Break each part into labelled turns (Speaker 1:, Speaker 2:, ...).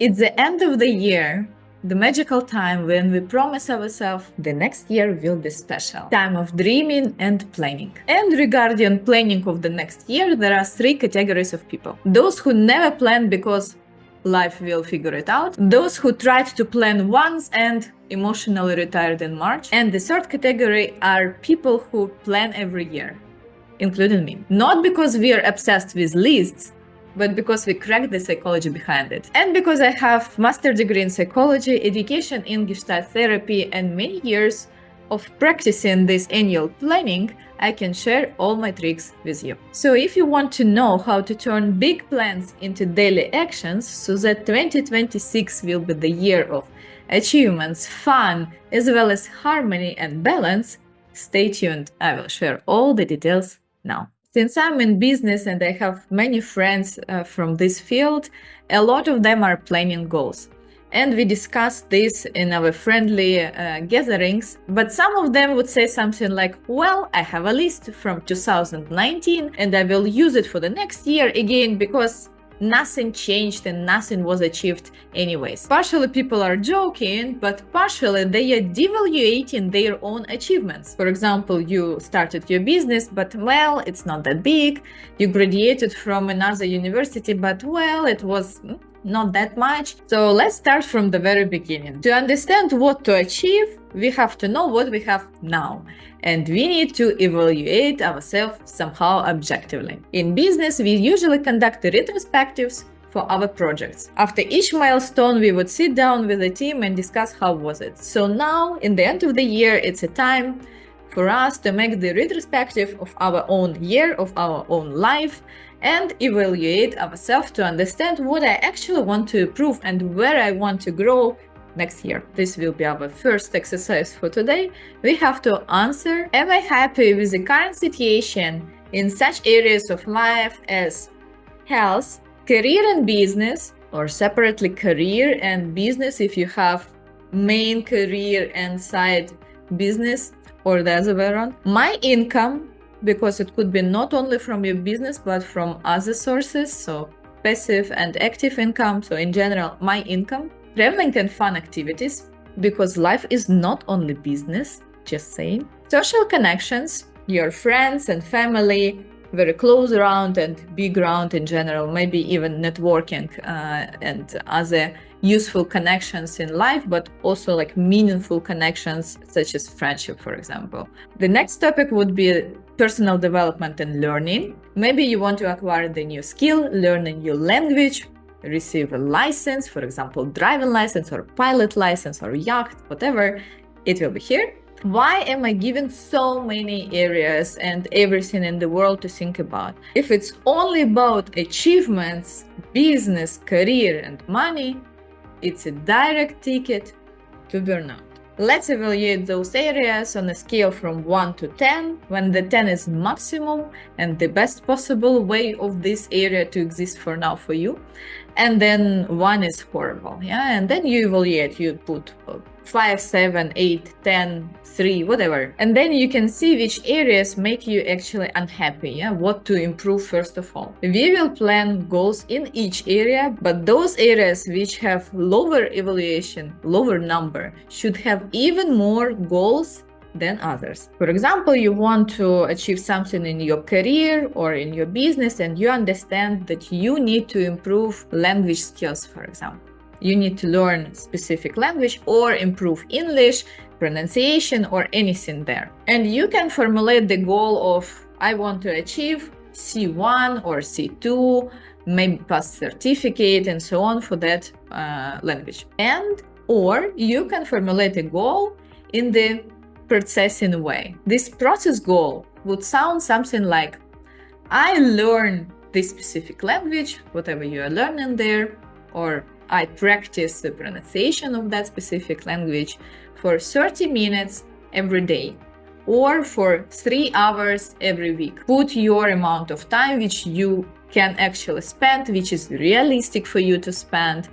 Speaker 1: It's the end of the year, the magical time when we promise ourselves the next year will be special. Time of dreaming and planning. And regarding planning of the next year, there are three categories of people. Those who never plan because life will figure it out. Those who tried to plan once and emotionally retired in March. And the third category are people who plan every year, including me. Not because we are obsessed with lists, but because we cracked the psychology behind it. And because I have master's degree in psychology, education in Gestalt therapy, and many years of practicing this annual planning, I can share all my tricks with you. So if you want to know how to turn big plans into daily actions so that 2026 will be the year of achievements, fun, as well as harmony and balance, stay tuned. I will share all the details now. Since I'm in business and I have many friends from this field, a lot of them are planning goals. And we discussed this in our friendly gatherings, but some of them would say something like, well, I have a list from 2019 and I will use it for the next year again because nothing changed and nothing was achieved anyways. Partially people are joking, but partially they are devaluating their own achievements. For example, you started your business, but well, it's not that big. You graduated from another university, but well, it was not that much. So let's start from the very beginning. To understand what to achieve, we have to know what we have now. And we need to evaluate ourselves somehow objectively. In business, we usually conduct retrospectives for our projects. After each milestone, we would sit down with the team and discuss how was it. So now, in the end of the year, it's a time for us to make the retrospective of our own year, of our own life, and evaluate ourselves to understand what I actually want to improve and where I want to grow next year. This will be our first exercise for today. We have to answer, am I happy with the current situation in such areas of life as health, career and business, or separately career and business if you have main career and side business, or the other way around. My income, because it could be not only from your business, but from other sources, so passive and active income. So in general, my income, traveling and fun activities, because life is not only business, just saying. Social connections, your friends and family, very close around and big around in general, maybe even networking and other useful connections in life, but also like meaningful connections such as friendship, for example. The next topic would be personal development and learning. Maybe you want to acquire the new skill, learn a new language, receive a license, for example, driving license or pilot license or yacht, whatever, it will be here. Why am I given so many areas and everything in the world to think about? If it's only about achievements, business, career, and money, it's a direct ticket to burnout. Let's evaluate those areas on a scale from 1 to 10, when the 10 is maximum and the best possible way of this area to exist for now for you. And then 1 is horrible, yeah? And then you evaluate, you put 5, 7, 8, 10, 3, whatever. And then you can see which areas make you actually unhappy, yeah? What to improve first of all. We will plan goals in each area, but those areas which have lower evaluation, lower number, should have even more goals than others. For example, you want to achieve something in your career or in your business and you understand that you need to improve language skills, for example. You need to learn specific language or improve English, pronunciation, or anything there. And you can formulate the goal of, I want to achieve C1 or C2, maybe pass certificate and so on for that language. And or you can formulate a goal in the processing way. This process goal would sound something like, I learn this specific language, whatever you are learning there, or I practice the pronunciation of that specific language for 30 minutes every day, or for 3 hours every week. Put your amount of time which you can actually spend, which is realistic for you to spend.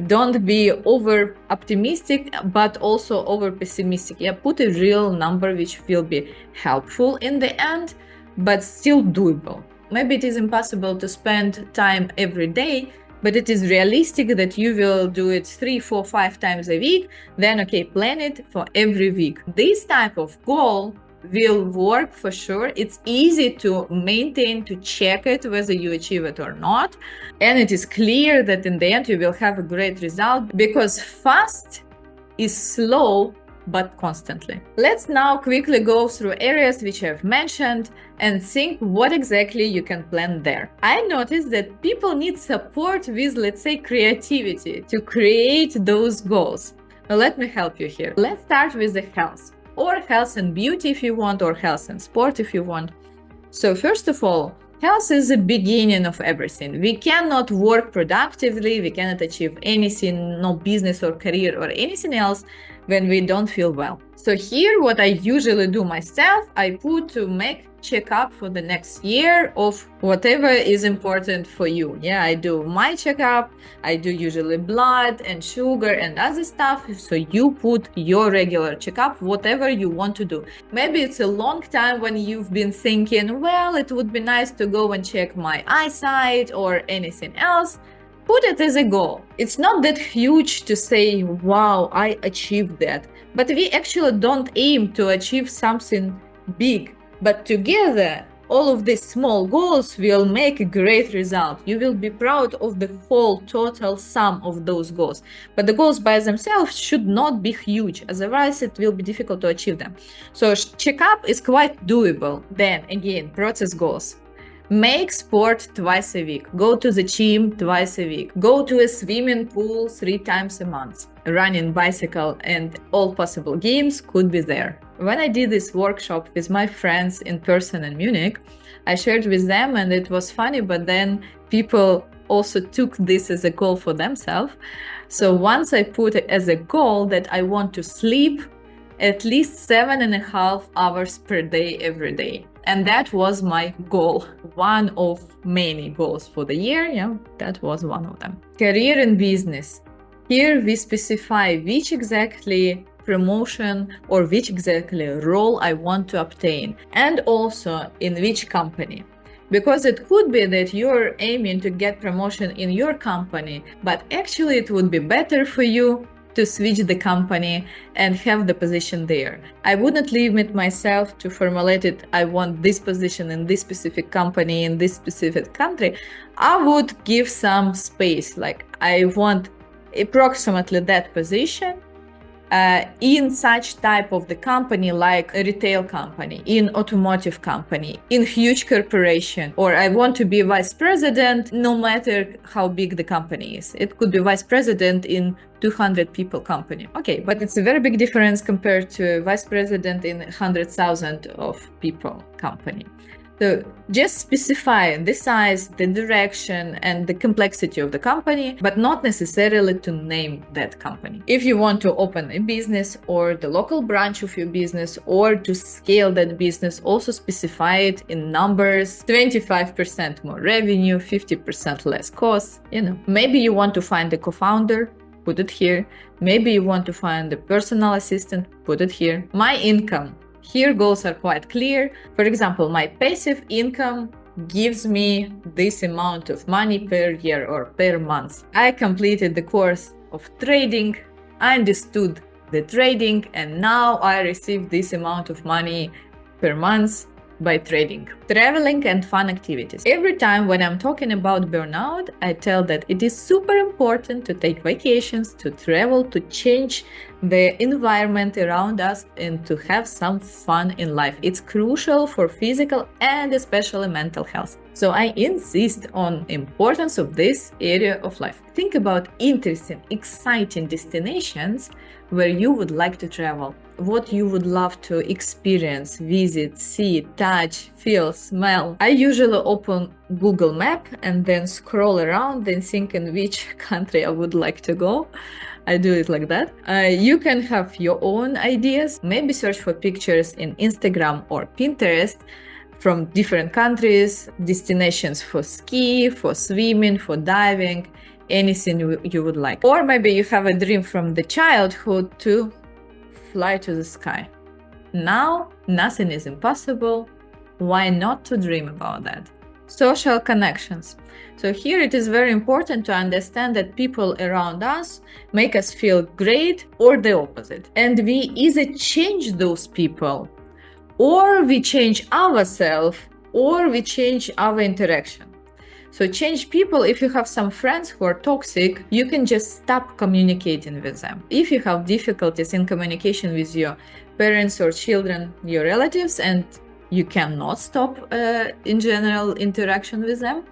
Speaker 1: Don't be over optimistic, but also over pessimistic. Yeah, put a real number which will be helpful in the end, but still doable. Maybe it is impossible to spend time every day, but it is realistic that you will do it 3, 4, 5 times a week, then okay, plan it for every week. This type of goal will work for sure. It's easy to maintain, to check it whether you achieve it or not. And it is clear that in the end you will have a great result, because fast is slow but constantly. Let's now quickly go through areas which I've mentioned and think what exactly you can plan there. I noticed that people need support with, let's say, creativity to create those goals. Now, let me help you here. Let's start with the health, or health and beauty if you want, or health and sport if you want. So first of all, health is the beginning of everything. We cannot work productively, we cannot achieve anything, no business or career or anything else, when we don't feel well. So here what I usually do myself, I put to make checkup for the next year of whatever is important for you. Yeah, I do my checkup, I do usually blood and sugar and other stuff. So you put your regular checkup, whatever you want to do. Maybe it's a long time when you've been thinking, well, it would be nice to go and check my eyesight or anything else. Put it as a goal. It's not that huge to say, wow, I achieved that. But we actually don't aim to achieve something big. But together, all of these small goals will make a great result. You will be proud of the whole total sum of those goals. But the goals by themselves should not be huge, otherwise it will be difficult to achieve them. So checkup is quite doable. Then again, process goals. Make sport twice a week. Go to the gym twice a week. Go to a swimming pool 3 times a month. Running, bicycle, and all possible games could be there. When I did this workshop with my friends in person in Munich, I shared with them and it was funny, but then people also took this as a goal for themselves. So once I put it as a goal that I want to sleep at least 7.5 hours per day every day. And that was my goal, one of many goals for the year. Yeah, that was one of them. Career and business. Here we specify which exactly promotion or which exactly role I want to obtain, and also in which company. Because it could be that you're aiming to get promotion in your company, but actually it would be better for you to switch the company and have the position there. I wouldn't limit myself to formulate it, I want this position in this specific company, in this specific country. I would give some space, like I want approximately that position in such type of the company, like a retail company, in automotive company, in huge corporation, or I want to be vice president no matter how big the company is. It could be vice president in 200 people company. Okay, but it's a very big difference compared to vice president in 100,000 of people company. So just specify the size, the direction, and the complexity of the company, but not necessarily to name that company. If you want to open a business or the local branch of your business, or to scale that business, also specify it in numbers: 25% more revenue, 50% less costs. Maybe you want to find a co-founder, put it here. Maybe you want to find a personal assistant, put it here. My income. Here goals are quite clear. For example, my passive income gives me this amount of money per year or per month. I completed the course of trading, I understood the trading, and now I receive this amount of money per month by trading. Traveling and fun activities. Every time when I'm talking about burnout, I tell that it is super important to take vacations, to travel, to change the environment around us, and to have some fun in life. It's crucial for physical and especially mental health. So I insist on importance of this area of life. Think about interesting, exciting destinations where you would like to travel, what you would love to experience, visit, see, touch, feel, smell. I usually open Google Map and then scroll around and think in which country I would like to go. I do it like that. You can have your own ideas. Maybe search for pictures in Instagram or Pinterest from different countries, destinations for ski, for swimming, for diving, anything you would like. Or maybe you have a dream from the childhood to fly to the sky. Now, nothing is impossible. Why not to dream about that? Social connections. So here it is very important to understand that people around us make us feel great or the opposite. And we either change those people, or we change ourselves, or we change our interaction. So change people. If you have some friends who are toxic, you can just stop communicating with them. If you have difficulties in communication with your parents or children, your relatives, and you cannot stop in general interaction with them,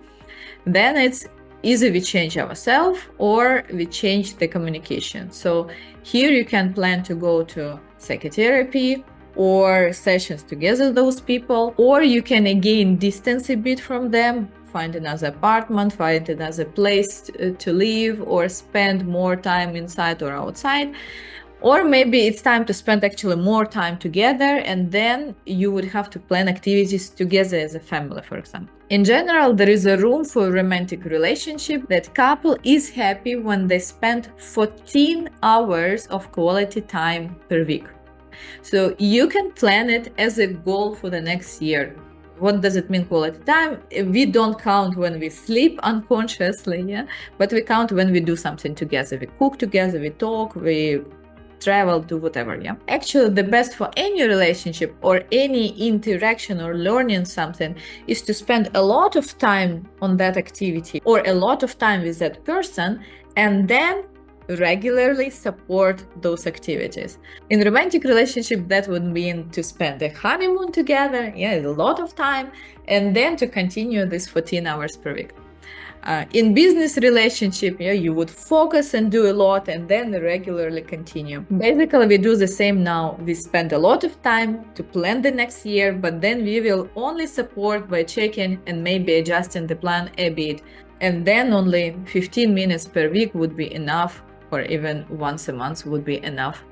Speaker 1: then it's either we change ourselves or we change the communication. So here you can plan to go to psychotherapy or sessions together with those people, or you can again distance a bit from them, find another apartment, find another place to live, or spend more time inside or outside. Or maybe it's time to spend actually more time together, and then you would have to plan activities together as a family, for example. In general, there is a room for romantic relationship that couple is happy when they spend 14 hours of quality time per week. So you can plan it as a goal for the next year. What does it mean, quality time? We don't count when we sleep unconsciously, yeah, but we count when we do something together. We cook together, we talk, we travel, do whatever, yeah. Actually, the best for any relationship or any interaction or learning something is to spend a lot of time on that activity or a lot of time with that person, and then regularly support those activities. In romantic relationship, that would mean to spend a honeymoon together, yeah, a lot of time, and then to continue this 14 hours per week. In business relationship, yeah, you would focus and do a lot and then regularly continue. Basically, we do the same now. We spend a lot of time to plan the next year, but then we will only support by checking and maybe adjusting the plan a bit. And then only 15 minutes per week would be enough, or even once a month would be enough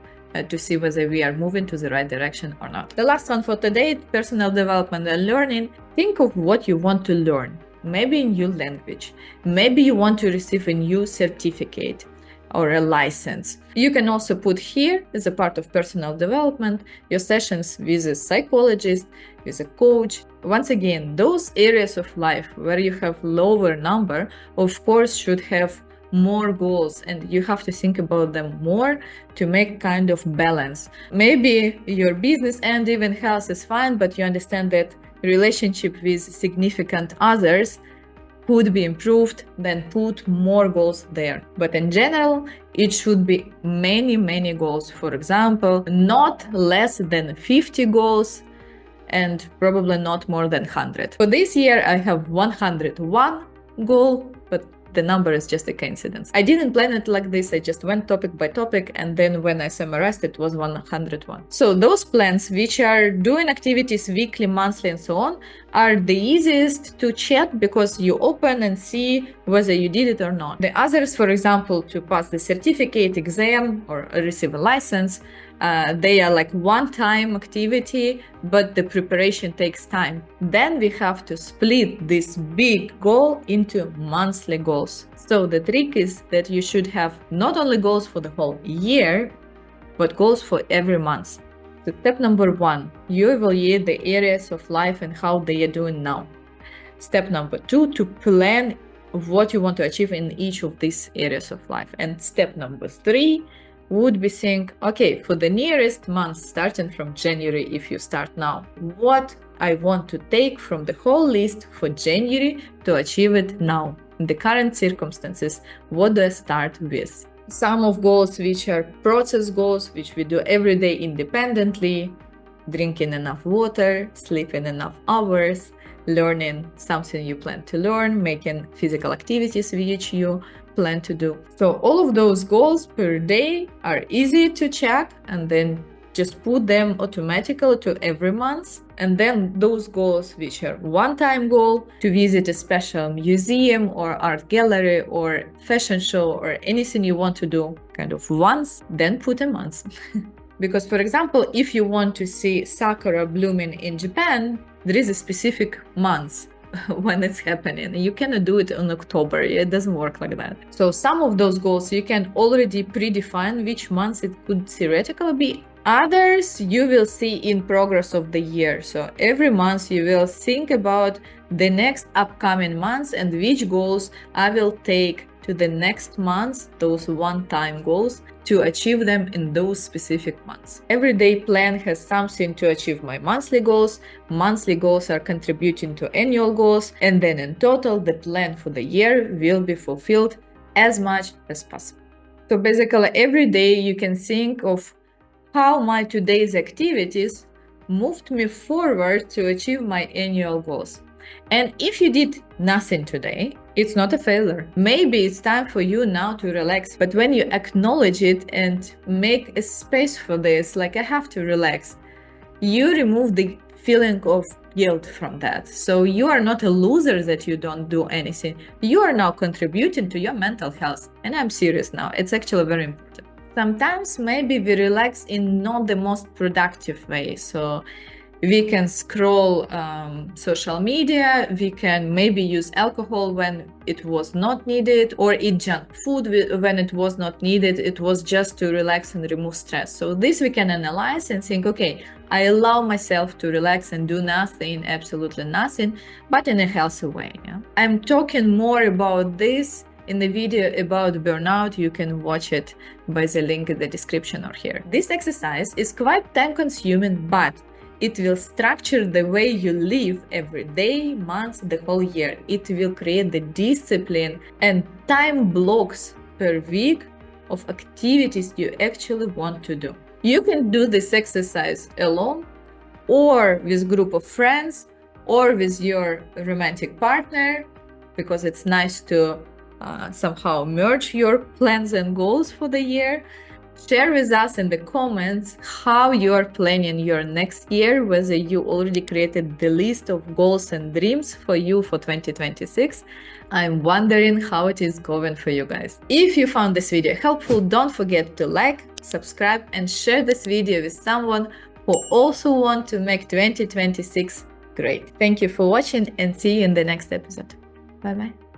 Speaker 1: to see whether we are moving to the right direction or not. The last one for today, personal development and learning. Think of what you want to learn. Maybe a new language. Maybe you want to receive a new certificate or a license. You can also put here, as a part of personal development, your sessions with a psychologist, with a coach. Once again, those areas of life where you have lower number, of course, should have more goals, and you have to think about them more to make kind of balance. Maybe your business and even health is fine, but you understand that relationship with significant others could be improved, then put more goals there. But in general, it should be many goals. For example, not less than 50 goals and probably not more than 100. For this year, I have 101 goal, but the number is just a coincidence. I didn't plan it like this. I just went topic by topic, and then when I summarized, it was 101. So those plans, which are doing activities weekly, monthly, and so on, are the easiest to check because you open and see whether you did it or not. The others, for example, to pass the certificate, exam, or receive a license, they are like one-time activity, but the preparation takes time. Then we have to split this big goal into monthly goals. So the trick is that you should have not only goals for the whole year, but goals for every month. So step number 1, you evaluate the areas of life and how they are doing now. Step number 2, to plan what you want to achieve in each of these areas of life. And step number 3 would be think, okay, for the nearest month, starting from January, if you start now, what I want to take from the whole list for January to achieve it now. In the current circumstances, what do I start with? Some of goals which are process goals, which we do every day independently, drinking enough water, sleeping enough hours, learning something you plan to learn, making physical activities which you plan to do. So all of those goals per day are easy to check, and then just put them automatically to every month. And then those goals which are one-time goal, to visit a special museum or art gallery or fashion show or anything you want to do kind of once, then put a month. Because, for example, if you want to see sakura blooming in Japan, there is a specific month when it's happening. You cannot do it in October. It doesn't work like that. So some of those goals you can already predefine which months it could theoretically be, Others you will see in progress of the year. So every month you will think about the next upcoming months and which goals I will take to the next month, those one-time goals, to achieve them in those specific months. Everyday plan has something to achieve my monthly goals. Monthly goals are contributing to annual goals, and then in total the plan for the year will be fulfilled as much as possible. So basically every day you can think of how my today's activities moved me forward to achieve my annual goals. And if you did nothing today, it's not a failure. Maybe it's time for you now to relax. But when you acknowledge it and make a space for this, like I have to relax, you remove the feeling of guilt from that. So you are not a loser that you don't do anything. You are now contributing to your mental health. And I'm serious now. It's actually very important. Sometimes maybe we relax in not the most productive way. So we can scroll social media, we can maybe use alcohol when it was not needed, or eat junk food when it was not needed. It was just to relax and remove stress. So this we can analyze and think, okay, I allow myself to relax and do nothing, absolutely nothing, but in a healthy way. Yeah? I'm talking more about this in the video about burnout. You can watch it by the link in the description or here. This exercise is quite time consuming, but it will structure the way you live every day, month, the whole year. It will create the discipline and time blocks per week of activities you actually want to do. You can do this exercise alone or with a group of friends or with your romantic partner, because it's nice to somehow merge your plans and goals for the year. Share with us in the comments how you are planning your next year, whether you already created the list of goals and dreams for you for 2026. I'm wondering how it is going for you guys. If you found this video helpful, don't forget to like, subscribe, and share this video with someone who also wants to make 2026 great. Thank you for watching and see you in the next episode. Bye bye.